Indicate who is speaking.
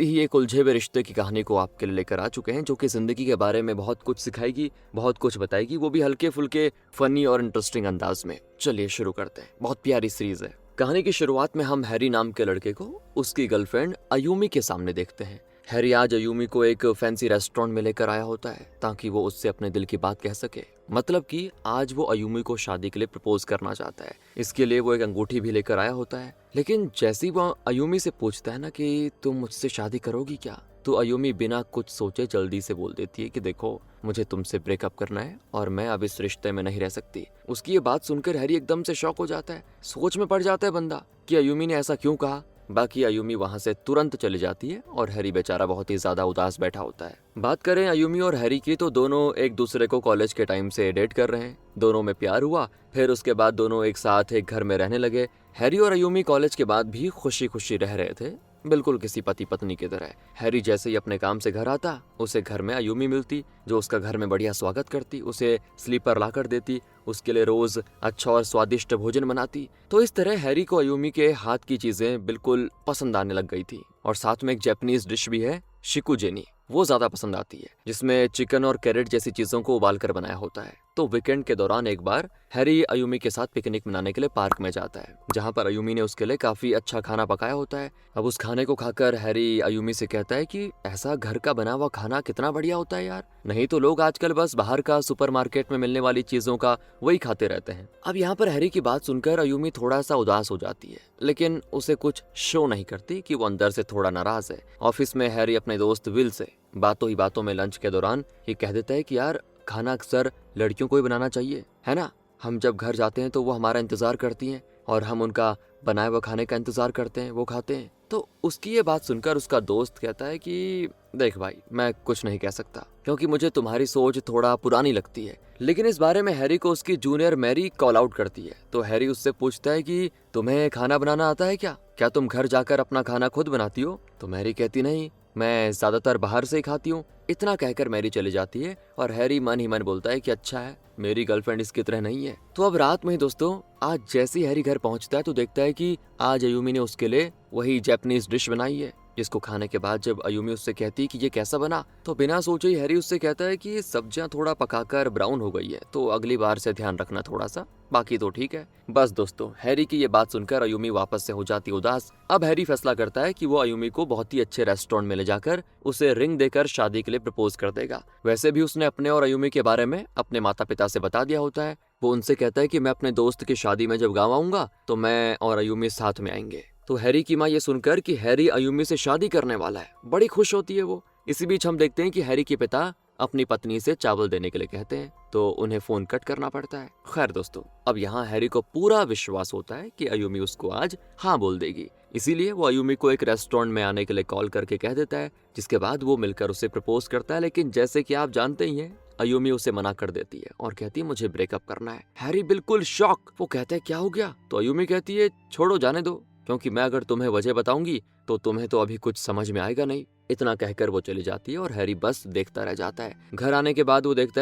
Speaker 1: ऐसी ही एक उलझे हुए रिश्ते की कहानी को आपके लिए लेकर आ चुके हैं, जो कि जिंदगी के बारे में बहुत कुछ सिखाएगी, बहुत कुछ बताएगी, वो भी हल्के फुल्के फनी और इंटरेस्टिंग अंदाज में। चलिए शुरू करते हैं। बहुत प्यारी सीरीज है। कहानी की शुरुआत में हम हैरी नाम के लड़के को उसकी गर्लफ्रेंड अयूमी के सामने देखते हैं। हैरी आज अयूमी को एक फैंसी रेस्टोरेंट में लेकर आया होता है ताकि वो उससे अपने दिल की बात कह सके। मतलब कि आज वो अयूमी को शादी के लिए प्रपोज करना चाहता है। इसके लिए वो एक अंगूठी भी लेकर आया होता है। लेकिन जैसे ही वो अयूमी से पूछता है ना कि तुम मुझसे शादी करोगी क्या, तो अयूमी बिना कुछ सोचे जल्दी से बोल देती है कि देखो, मुझे तुमसे ब्रेकअप करना है और मैं अब इस रिश्ते में नहीं रह सकती। उसकी ये बात सुनकर हैरी एकदम से शॉक हो जाता है। सोच में पड़ जाता है बंदा कि अयूमी ने ऐसा क्यों कहा। बाकी अयूमी वहां से तुरंत चली जाती है और हैरी बेचारा बहुत ही ज्यादा उदास बैठा होता है। बात करें अयूमी और हैरी की, तो दोनों एक दूसरे को कॉलेज के टाइम से डेट कर रहे हैं। दोनों में प्यार हुआ, फिर उसके बाद दोनों एक साथ एक घर में रहने लगे। हैरी और अयूमी कॉलेज के बाद भी खुशी खुशी रह रहे थे, बिल्कुल किसी पति पत्नी की तरह। हैरी जैसे ही अपने काम से घर आता, उसे घर में अयूमी मिलती, जो उसका घर में बढ़िया स्वागत करती, उसे स्लीपर ला कर देती, उसके लिए रोज अच्छा और स्वादिष्ट भोजन बनाती। तो इस तरह हैरी को अयूमी के हाथ की चीजें बिल्कुल पसंद आने लग गई थी। और साथ में एक जापानीज डिश भी है, शिकुजेनी, वो ज्यादा पसंद आती है, जिसमें चिकन और कैरेट जैसी चीजों को उबाल कर बनाया होता है। तो वीकेंड के दौरान एक बार हैरी अयूमी के साथ पिकनिक मनाने के लिए पार्क में जाता है, जहाँ पर अयूमी ने उसके लिए काफी अच्छा खाना पकाया होता है। अब उस खाने को खाकर हैरी अयूमी से कहता है कि ऐसा घर का बना हुआ खाना कितना बढ़िया होता है यार, नहीं तो लोग आजकल बस बाहर का सुपरमार्केट में मिलने वाली चीजों का वही खाते रहते हैं। अब यहाँ पर हैरी की बात सुनकर अयूमी थोड़ा सा उदास हो जाती है, लेकिन उसे कुछ शो नहीं करती कि वो अंदर से थोड़ा नाराज है। ऑफिस में हैरी अपने दोस्त विल से बातों ही बातों में लंच के दौरान ये कह देता है कि यार, खाना अक्सर लड़कियों को ही बनाना चाहिए, है ना। हम जब घर जाते हैं तो वो हमारा इंतजार करती हैं और हम उनका बनाए हुए खाने का इंतजार करते हैं, वो खाते हैं। तो उसकी ये बात सुनकर उसका दोस्त कहता है कि देख भाई, मैं कुछ नहीं कह सकता क्योंकि मुझे तुम्हारी सोच थोड़ा पुरानी लगती है। लेकिन इस बारे में हैरी को उसकी जूनियर मैरी कॉल आउट करती है। तो हैरी उससे पूछता है कि तुम्हें खाना बनाना आता है क्या तुम घर जाकर अपना खाना खुद बनाती हो? तो मैरी कहती नहीं, मैं ज्यादातर बाहर से ही खाती हूँ। इतना कहकर मैरी चली जाती है और हैरी मन ही मन बोलता है कि अच्छा है, मेरी गर्लफ्रेंड इसकी तरह नहीं है। तो अब रात में ही दोस्तों, आज जैसे ही हैरी घर पहुंचता है तो देखता है कि आज अयूमी ने उसके लिए वही जापानीज डिश बनाई है, जिसको खाने के बाद जब अयूमी उससे कहती है कि ये कैसा बना, तो बिना सोचे ही हैरी उससे कहता है कि सब्जियां थोड़ा पकाकर ब्राउन हो गई है, तो अगली बार से ध्यान रखना थोड़ा सा, बाकी तो ठीक है। बस दोस्तों, हैरी की ये बात सुनकर अयूमी वापस से हो जाती उदास। अब हैरी फैसला करता है कि वो अयूमी को बहुत ही अच्छे रेस्टोरेंट में ले जाकर उसे रिंग देकर शादी के लिए प्रपोज कर देगा। वैसे भी उसने अपने और अयूमी के बारे में अपने माता पिता से बता दिया होता है। वो उनसे कहता है कि मैं अपने दोस्त की शादी में जब गाँव आऊंगा तो मैं और अयूमी साथ में आएंगे। तो हैरी की माँ ये सुनकर कि हैरी अयूमी से शादी करने वाला है, बड़ी खुश होती है वो। इसी बीच हम देखते हैं कि हैरी के पिता अपनी पत्नी से चावल देने के लिए कहते हैं, तो उन्हें फोन कट करना पड़ता है। खैर दोस्तों, अब यहाँ हैरी को पूरा विश्वास होता है कि अयूमी उसको आज हाँ बोल देगी। इसीलिए वो अयूमी को एक रेस्टोरेंट में आने के लिए कॉल करके कह देता है, जिसके बाद वो मिलकर उसे प्रपोज करता है। लेकिन जैसे कि आप जानते ही हैं, अयूमी उसे मना कर देती है और कहती है मुझे ब्रेकअप करना है। हैरी बिल्कुल शॉक, वो कहता है क्या हो गया? तो अयूमी कहती है छोड़ो, जाने दो, क्योंकि मैं अगर तुम्हें वजह बताऊंगी तो तुम्हें तो अभी कुछ समझ में आएगा नहीं। इतना कहकर वो चली जाती है और हैरी बस देखता रह जाता है। घर आने के बाद वो देखता है